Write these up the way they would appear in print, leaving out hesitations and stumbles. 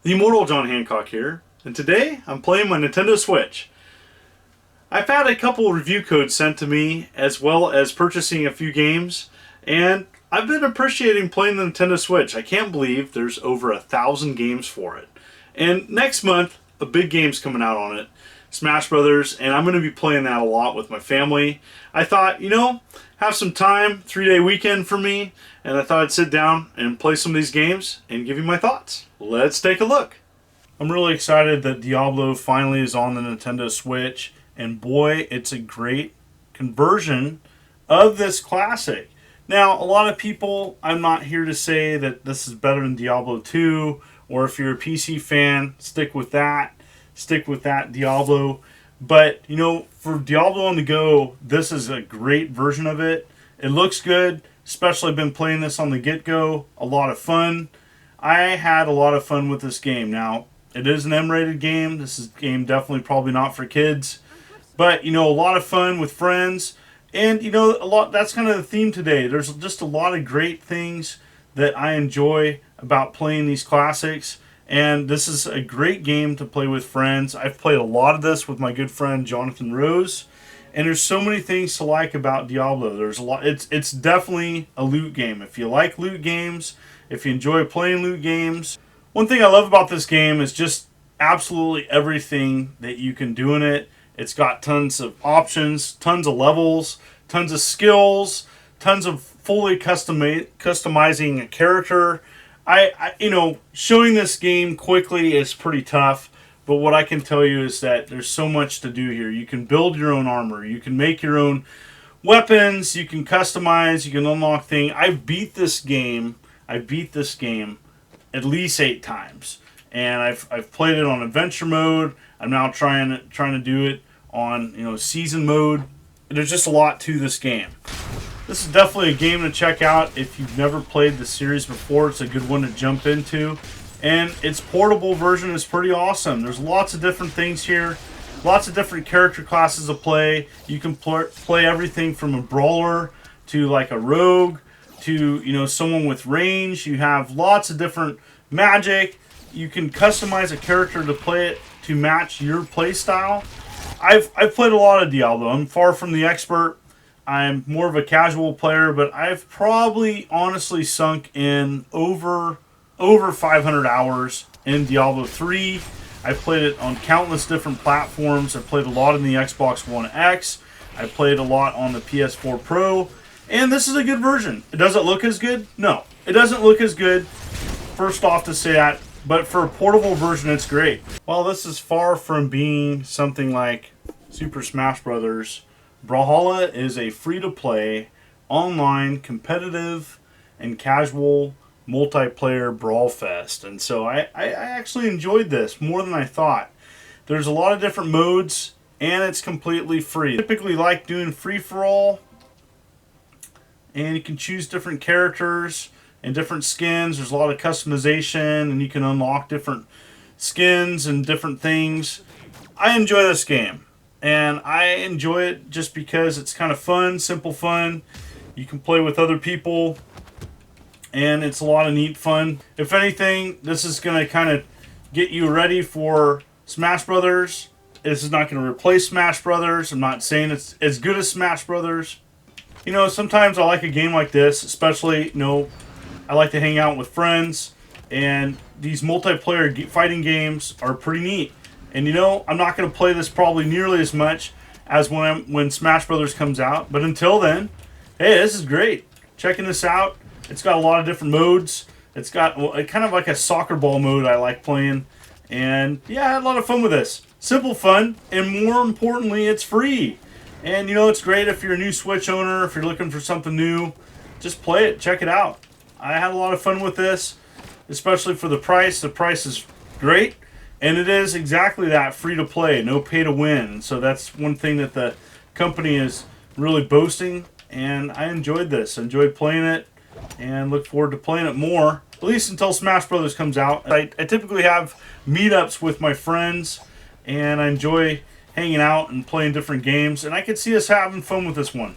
The immortal John Hancock here, and today I'm playing my Nintendo Switch. I've had a couple review codes sent to me, as well as purchasing a few games, and I've been appreciating playing the Nintendo Switch. I can't believe there's over 1,000 games for it. And next month, a big game's coming out on it, Smash Brothers, and I'm going to be playing that a lot with my family. I thought, have some time, 3-day weekend for me, and I thought I'd sit down and play some of these games and give you my thoughts. Let's take a look. I'm really excited that Diablo finally is on the Nintendo Switch, and boy, it's a great conversion of this classic. Now, a lot of people, I'm not here to say that this is better than Diablo 2, or if you're a PC fan, stick with that Diablo. But, for Diablo on the go, this is a great version of it. It looks good, especially I've been playing this on the get-go. A lot of fun. I had a lot of fun with this game. Now, it is an M-rated game. This is a game definitely probably not for kids. But, a lot of fun with friends. And, a lot. That's kind of the theme today. There's just a lot of great things that I enjoy about playing these classics. And this is a great game to play with friends. I've played a lot of this with my good friend Jonathan Rose. And there's so many things to like about Diablo. There's a lot. It's definitely a loot game. If you like loot games, if you enjoy playing loot games, one thing I love about this game is just absolutely everything that you can do in it. It's got tons of options, tons of levels, tons of skills, tons of fully customizing a character. Showing this game quickly is pretty tough, but what I can tell you is that there's so much to do here. You can build your own armor, you can make your own weapons, you can customize, you can unlock things. I beat this game at least 8 times, and I've played it on adventure mode. I'm now trying to do it on season mode. There's just a lot to this game. This is definitely a game to check out if you've never played the series before. It's a good one to jump into. And its portable version is pretty awesome. There's lots of different things here. Lots of different character classes to play. You can play everything from a brawler to like a rogue to someone with range. You have lots of different magic. You can customize a character to play it to match your play style. I've played a lot of Diablo. I'm far from the expert. I'm more of a casual player, but I've probably honestly sunk in over 500 hours in Diablo 3. I've played it on countless different platforms. I've played a lot in the Xbox One X. I played a lot on the PS4 Pro. And this is a good version. It doesn't look as good? No. It doesn't look as good. First off to say that. But for a portable version, it's great. While this is far from being something like Super Smash Bros., Brawlhalla is a free-to-play, online, competitive, and casual multiplayer brawl fest. And so I actually enjoyed this more than I thought. There's a lot of different modes, and it's completely free. I typically like doing free-for-all, and you can choose different characters and different skins. There's a lot of customization, and you can unlock different skins and different things. I enjoy this game. And I enjoy it just because it's kind of fun, simple fun. You can play with other people, and it's a lot of neat fun. If anything, this is going to kind of get you ready for Smash Brothers. This is not going to replace Smash Brothers. I'm not saying it's as good as Smash Brothers. Sometimes I like a game like this, especially, I like to hang out with friends, and these multiplayer fighting games are pretty neat. And I'm not going to play this probably nearly as much as when Smash Brothers comes out. But until then, hey, this is great. Checking this out. It's got a lot of different modes. It's got kind of like a soccer ball mode I like playing. And yeah, I had a lot of fun with this. Simple fun, and more importantly, it's free. And it's great if you're a new Switch owner, if you're looking for something new. Just play it, check it out. I had a lot of fun with this, especially for the price. The price is great. And it is exactly that, free to play, no pay to win. So that's one thing that the company is really boasting. And I enjoyed this. I enjoyed playing it and look forward to playing it more, at least until Smash Brothers comes out. I typically have meetups with my friends, and I enjoy hanging out and playing different games. And I could see us having fun with this one.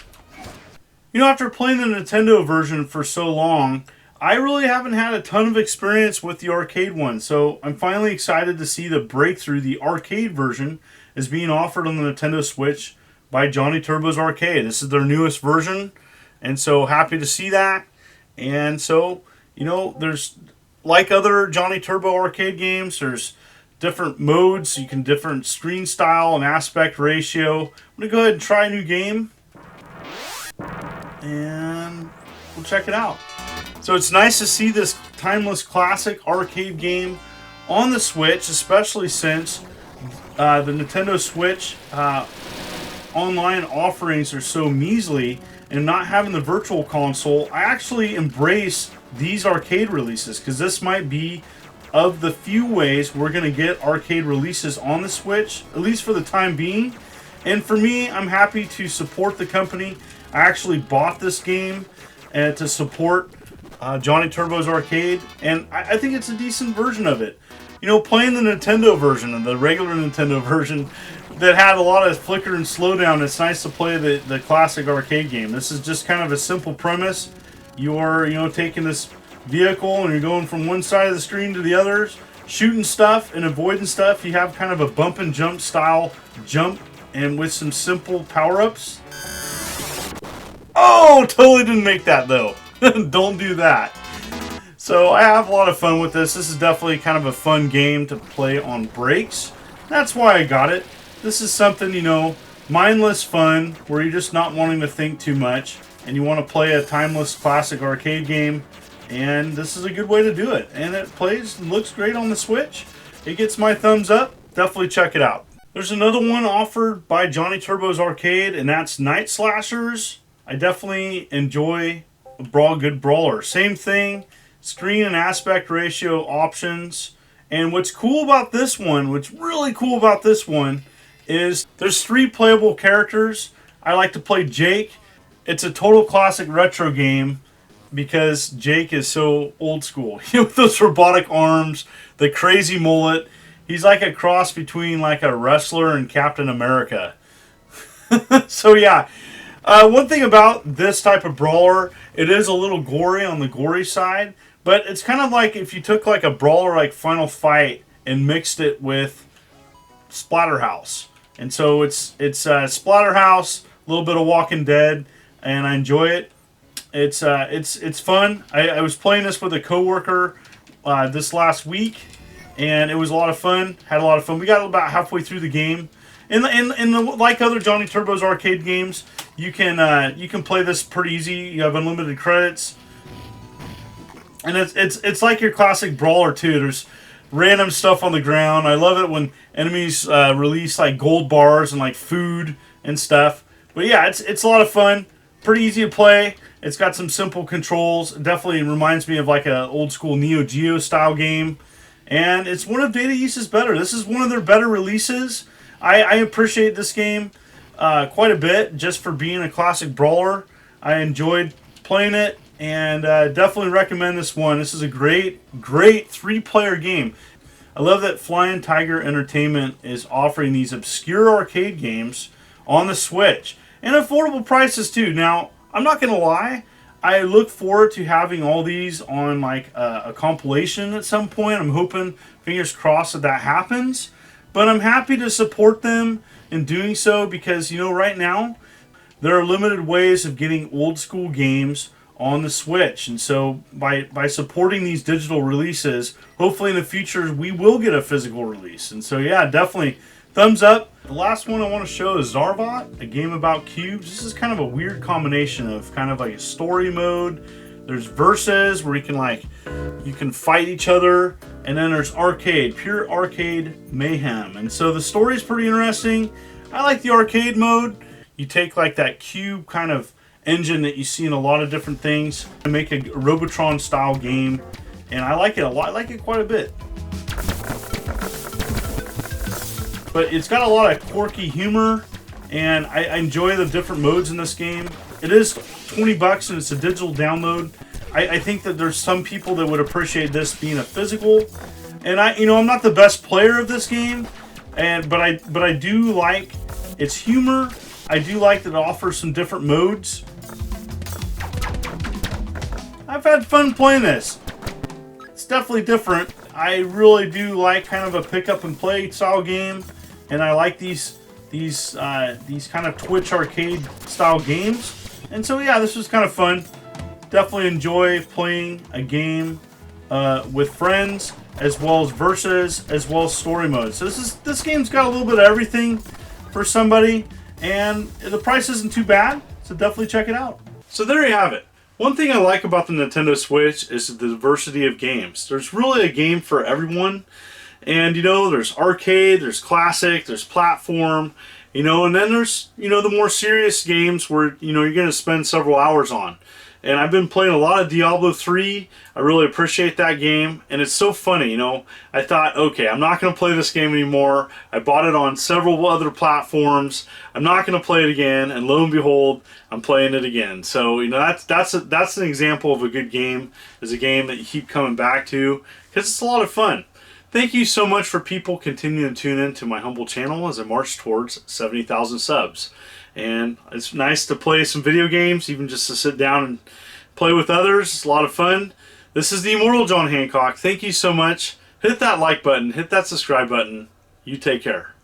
After playing the Nintendo version for so long, I really haven't had a ton of experience with the arcade one, so I'm finally excited to see the breakthrough. The arcade version is being offered on the Nintendo Switch by Johnny Turbo's Arcade. This is their newest version, and so happy to see that. And so, there's, like other Johnny Turbo arcade games, there's different modes. You can different screen style and aspect ratio. I'm going to go ahead and try a new game, and we'll check it out. So it's nice to see this timeless classic arcade game on the Switch, especially since the Nintendo Switch online offerings are so measly, and not having the virtual console, I actually embrace these arcade releases, because this might be of the few ways we're going to get arcade releases on the Switch, at least for the time being. And for me, I'm happy to support the company. I actually bought this game to support Johnny Turbo's Arcade, and I think it's a decent version of it. Playing the Nintendo version and the regular Nintendo version that had a lot of flicker and slowdown, it's nice to play the classic arcade game. This is just kind of a simple premise. You are, taking this vehicle and you're going from one side of the screen to the others, shooting stuff and avoiding stuff. You have kind of a bump and jump style jump, and with some simple power-ups. Oh, totally didn't make that though. Don't do that. So I have a lot of fun with this. This is definitely kind of a fun game to play on breaks. That's why I got it. This is something, mindless fun, where you're just not wanting to think too much, and you want to play a timeless classic arcade game, and this is a good way to do it. And it plays and looks great on the Switch. It gets my thumbs up. Definitely check it out. There's another one offered by Johnny Turbo's Arcade, and that's Night Slashers. I definitely enjoy a good brawler. Same thing, screen and aspect ratio options. And what's cool about this one, what's really cool about this one, is there's 3 playable characters. I like to play Jake. It's a total classic retro game because Jake is so old school. With those robotic arms, the crazy mullet. He's like a cross between like a wrestler and Captain America. So yeah. One thing about this type of brawler, it is a little gory on the gory side, but it's kind of like if you took like a brawler like Final Fight and mixed it with Splatterhouse. And so it's Splatterhouse, a little bit of Walking Dead, and I enjoy it. It's fun. I was playing this with a coworker this last week, and it was a lot of fun. Had a lot of fun. We got about halfway through the game. Like other Johnny Turbo's arcade games, you can play this pretty easy. You have unlimited credits, and it's like your classic brawler too. There's random stuff on the ground. I love it when enemies release like gold bars and like food and stuff. But yeah, it's a lot of fun. Pretty easy to play. It's got some simple controls. It definitely reminds me of like a old school Neo Geo style game, and it's one of Data East's better. This is one of their better releases. I appreciate this game quite a bit just for being a classic brawler. I enjoyed playing it, and definitely recommend this one. This is a great 3-player game. I love that Flying Tiger Entertainment is offering these obscure arcade games on the Switch, and affordable prices too. Now, I'm not going to lie, I look forward to having all these on like a compilation at some point. I'm hoping, fingers crossed, that happens. But I'm happy to support them in doing so because, right now, there are limited ways of getting old school games on the Switch. And so by supporting these digital releases, hopefully in the future we will get a physical release. And so, yeah, definitely thumbs up. The last one I want to show is Zarvot, a game about cubes. This is kind of a weird combination of kind of like a story mode. There's versus where you can fight each other, and then there's arcade, pure arcade mayhem. And so the story is pretty interesting. I like the arcade mode. You take like that cube kind of engine that you see in a lot of different things and make a Robotron style game, and I like it a lot. I like it quite a bit. But it's got a lot of quirky humor, and I enjoy the different modes in this game. It is $20 and it's a digital download. I think that there's some people that would appreciate this being a physical. And I'm not the best player of this game, but I do like its humor. I do like that it offers some different modes. I've had fun playing this. It's definitely different. I really do like kind of a pick up and play style game, and I like these kind of Twitch arcade style games. And so yeah, this was kind of fun. Definitely enjoy playing a game with friends, as well as versus, as well as story mode. So this game's got a little bit of everything for somebody, and the price isn't too bad. So definitely check it out. So there you have it. One thing I like about the Nintendo Switch is the diversity of games. There's really a game for everyone. And, you know, there's arcade, there's classic, there's platform, you know, and then there's, you know, the more serious games where, you know, you're going to spend several hours on. And I've been playing a lot of Diablo 3. I really appreciate that game. And it's so funny, you know. I thought, okay, I'm not going to play this game anymore. I bought it on several other platforms. I'm not going to play it again. And lo and behold, I'm playing it again. So, you know, that's an example of a good game. It's a game that you keep coming back to because it's a lot of fun. Thank you so much for people continuing to tune in to my humble channel as I march towards 70,000 subs. And it's nice to play some video games, even just to sit down and play with others. It's a lot of fun. This is the Immortal John Hancock. Thank you so much. Hit that like button. Hit that subscribe button. You take care.